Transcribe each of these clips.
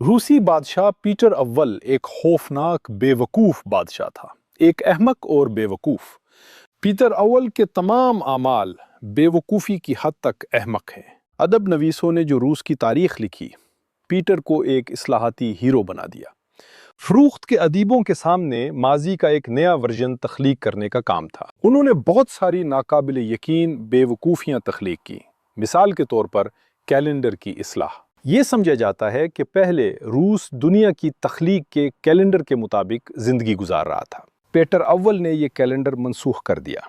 रूसी बादशाह पीटर अव्वल एक खौफनाक बेवकूफ़ बादशाह था, एक अहमक और बेवकूफ़। पीटर अव्वल के तमाम आमाल बेवकूफ़ी की हद तक अहमक हैं। अदब नवीसों ने जो रूस की तारीख़ लिखी, पीटर को एक इस्लाहाती हीरो बना दिया। फ़रूख्त के अदीबों के सामने माजी का एक नया वर्जन तख्लीक करने का काम था। उन्होंने बहुत सारी नाकाबिल यकीन बेवकूफ़ियाँ तख्लीक की। मिसाल के तौर पर कैलेंडर की इस्लाह। ये समझा जाता है कि पहले रूस दुनिया की तख्लीक के कैलेंडर के मुताबिक ज़िंदगी गुजार रहा था। पीटर अव्वल ने यह कैलेंडर मनसूख कर दिया।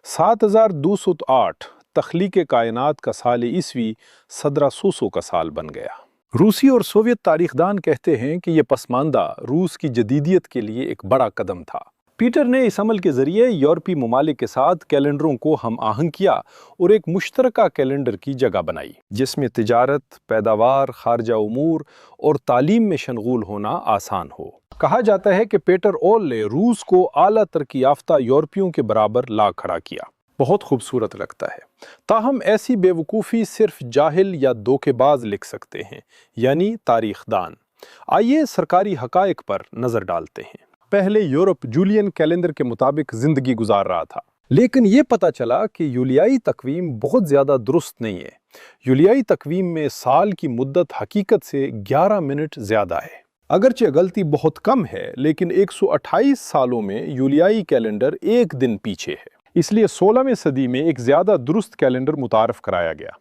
7208 तख्लीक कायनात का साल ईसवी 1700 का साल बन गया। रूसी और सोवियत तारीखदान कहते हैं कि यह पसमानदा रूस की जदीदियत के लिए एक बड़ा कदम था। पीटर ने इस अमल के ज़रिए यूरोपी ममालिक के साथ कैलेंडरों को हम आहंग किया और एक मुश्तरका कैलेंडर की जगह बनाई, जिसमें तिजारत, पैदावार, खारजा उमूर और तालीम में शनगूल होना आसान हो। कहा जाता है कि पीटर ओल ने रूस को आला तरक्की याफ्ता यूरोपियों के बराबर ला खड़ा किया। बहुत खूबसूरत लगता है। ताहम ऐसी बेवकूफ़ी सिर्फ जाहिल या धोखेबाज लिख सकते हैं, यानी तारीखदान। आइए सरकारी हकायक पर नज़र डालते हैं। पहले यूरोप जूलियन कैलेंडर के मुताबिक ज़िंदगी गुजार रहा था, लेकिन ये पता चला कि यूलियाई तकवीम बहुत ज़्यादा दुरुस्त नहीं है। यूलियाई तकवीम में साल की मुद्दत हकीकत से 11 मिनट ज़्यादा है। अगरचे गलती बहुत कम है, लेकिन 128 सालों में यूलियाई कैलेंडर एक दिन पीछे है। इसलिए 16वीं सदी में एक ज़्यादा दुरुस्त कैलेंडर मुतारफ़ कराया गया।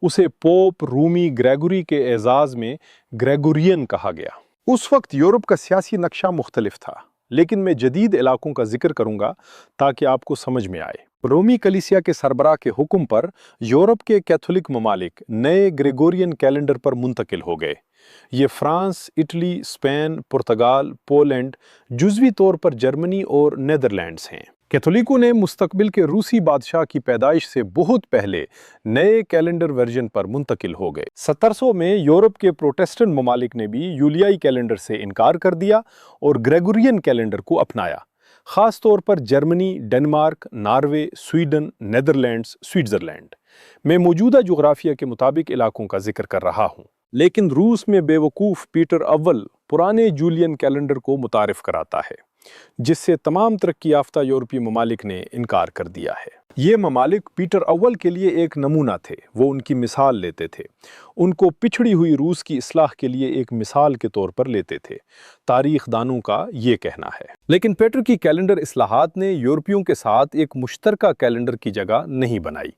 उसे पोप रूमी ग्रेगोरी के एजाज़ में ग्रेगोरियन कहा गया। उस वक्त यूरोप का सियासी नक्शा मुख्तलिफ था, लेकिन मैं जदीद इलाकों का जिक्र करूंगा ताकि आपको समझ में आए। रोमी कलीसिया के सरबराह के हुक्म पर यूरोप के कैथोलिक ममालिक नए ग्रेगोरियन कैलेंडर पर मुंतकिल हो गए। ये फ्रांस, इटली, स्पेन, पुर्तगाल, पोलैंड, जुज़वी तौर पर जर्मनी और नीदरलैंड्स हैं। कैथोलिकों ने मुस्तकबिल के रूसी बादशाह की पैदाइश से बहुत पहले नए कैलेंडर वर्जन पर मुंतकिल हो गए। 1700 में यूरोप के प्रोटेस्टेंट ममालिक ने भी यूलियाई कैलेंडर से इनकार कर दिया और ग्रेगोरियन कैलेंडर को अपनाया। ख़ास तौर पर Germany, Denmark, Norway, Sweden, Netherlands, Switzerland. मैं मौजूदा जुग्राफिया के मुताबिक इलाकों का जिक्र कर रहा हूँ, लेकिन रूस में बेवकूफ़ पीटर अव्वल पुराने जूलियन कैलेंडर को मुतारिफ कराता है, जिससे तमाम तरक्की याफ्ता यूरोपीय ममालिक ने इनकार कर दिया है। ये ममालिक पीटर अव्वल के लिए एक नमूना थे। वो उनकी मिसाल लेते थे, उनको पिछड़ी हुई रूस की इस्लाह के लिए एक मिसाल के तौर पर लेते थे। तारीखदानों का ये कहना है। लेकिन पीटर की कैलेंडर इस्लाहात ने यूरोपियों के साथ एक मुश्तरका कैलेंडर की जगह नहीं बनाई।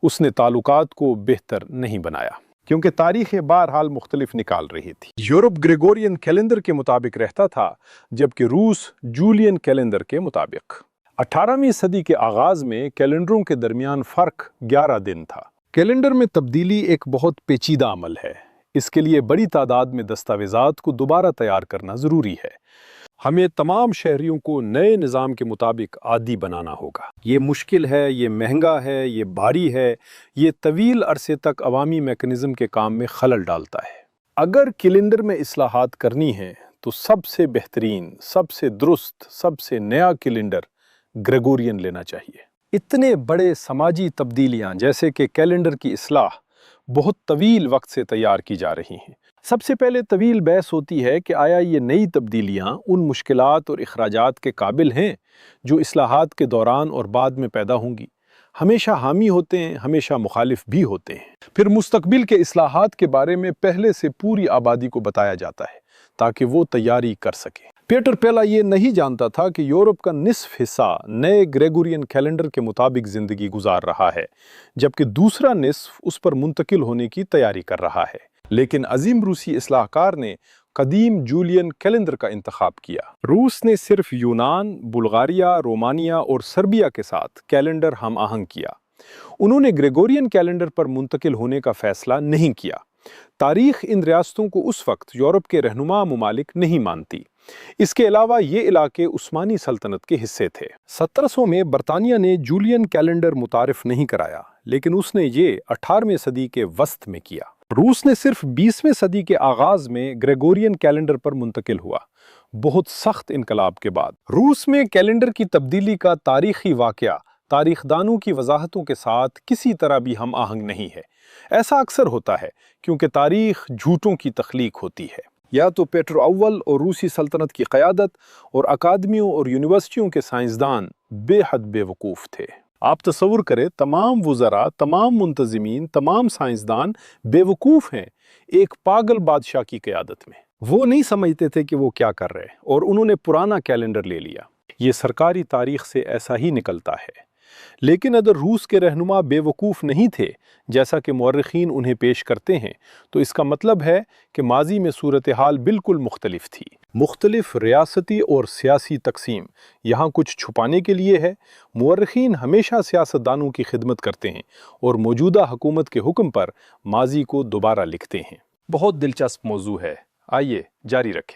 उसने ताल्लुकात को बेहतर नहीं बनाया, क्योंकि तारीखें बहरहाल मुख्तलिफ निकाल रही थी। यूरोप ग्रेगोरियन कैलेंडर के मुताबिक रहता था, जबकि रूस जूलियन कैलेंडर के मुताबिक। 18वीं सदी के आगाज़ में कैलेंडरों के दरमियान फ़र्क 11 दिन था। कैलेंडर में तब्दीली एक बहुत पेचीदा अमल है। इसके लिए बड़ी तादाद में दस्तावेज़ात को दोबारा तैयार करना ज़रूरी है। हमें तमाम शहरियों को नए निज़ाम के मुताबिक आदी बनाना होगा। ये मुश्किल है, ये महंगा है, ये भारी है, ये तवील अरसे तक अवामी मैकेनिज़्म के काम में खलल डालता है। अगर कैलेंडर में इस्लाहात करनी है तो सबसे बेहतरीन, सबसे दुरुस्त, सबसे नया कैलेंडर ग्रेगोरियन लेना चाहिए। इतने बड़े समाजी तब्दीलियाँ जैसे कि कैलेंडर की इस्लाह बहुत तवील वक्त से तैयार की जा रही हैं। सबसे पहले तवील बहस होती है कि आया ये नई तब्दीलियाँ उन मुश्किलात और इखराजात के काबिल हैं जो इस्लाहात के दौरान और बाद में पैदा होंगी। हमेशा हामी होते हैं, हमेशा मुखालिफ भी होते हैं। फिर मुस्तकबिल के इस्लाहात के बारे में पहले से पूरी आबादी को बताया जाता है ताकि वो तैयारी कर सके। पीटर पहला ये नहीं जानता था कि यूरोप का निस्फ हिस्सा नए ग्रेगोरियन कैलेंडर के मुताबिक ज़िंदगी गुजार रहा है, जबकि दूसरा निस्फ उस पर मुंतकिल होने की तैयारी कर रहा है। लेकिन अजीम रूसी इस्लाहकार ने कदीम जूलियन कैलेंडर का इंतखाब किया। रूस ने सिर्फ यूनान, बुल्गारिया, रोमानिया और सर्बिया के साथ कैलेंडर हम आहंग किया। उन्होंने ग्रेगोरियन कैलेंडर पर मुंतकिल होने का फैसला नहीं किया। तारीख इन रियासतों को उस वक्त यूरोप के रहनुमा ममालिक नहीं मानती। इसके अलावा ये इलाके उस्मानी सल्तनत के हिस्से थे। 1700 में बरतानिया ने जूलियन कैलेंडर मुतारिफ नहीं कराया, लेकिन उसने ये 18वीं सदी के वस्त में किया। रूस ने सिर्फ 20वीं सदी के आगाज में ग्रेगोरियन कैलेंडर पर मुंतकिल हुआ, बहुत सख्त इनकलाब के बाद। रूस में कैलेंडर की तब्दीली का तारीखी वाकया تاریخ دانوں کی وضاحتوں کے ساتھ کسی طرح بھی ہم آہنگ نہیں ہے۔ ایسا اکثر ہوتا ہے کیونکہ تاریخ جھوٹوں کی تخلیق ہوتی ہے۔ یا تو پیٹر اول اور روسی سلطنت کی قیادت اور اکادمیوں اور یونیورسٹیوں کے سائنسدان بے حد بے وقوف تھے۔ آپ تصور کریں، تمام وزراء، تمام منتظمین، تمام سائنسدان بے وقوف ہیں ایک پاگل بادشاہ کی قیادت میں۔ وہ نہیں سمجھتے تھے کہ وہ کیا کر رہے، اور انہوں نے پرانا کیلنڈر لے لیا۔ یہ سرکاری تاریخ سے ایسا ہی نکلتا ہے۔ لیکن اگر روس کے رہنما بے وقوف نہیں تھے جیسا کہ مورخین انہیں پیش کرتے ہیں، تو اس کا مطلب ہے کہ ماضی میں صورتحال بالکل مختلف تھی۔ مختلف ریاستی اور سیاسی تقسیم یہاں کچھ چھپانے کے لیے ہے۔ مورخین ہمیشہ سیاستدانوں کی خدمت کرتے ہیں اور موجودہ حکومت کے حکم پر ماضی کو دوبارہ لکھتے ہیں۔ بہت دلچسپ موضوع ہے، آئیے جاری رکھیں۔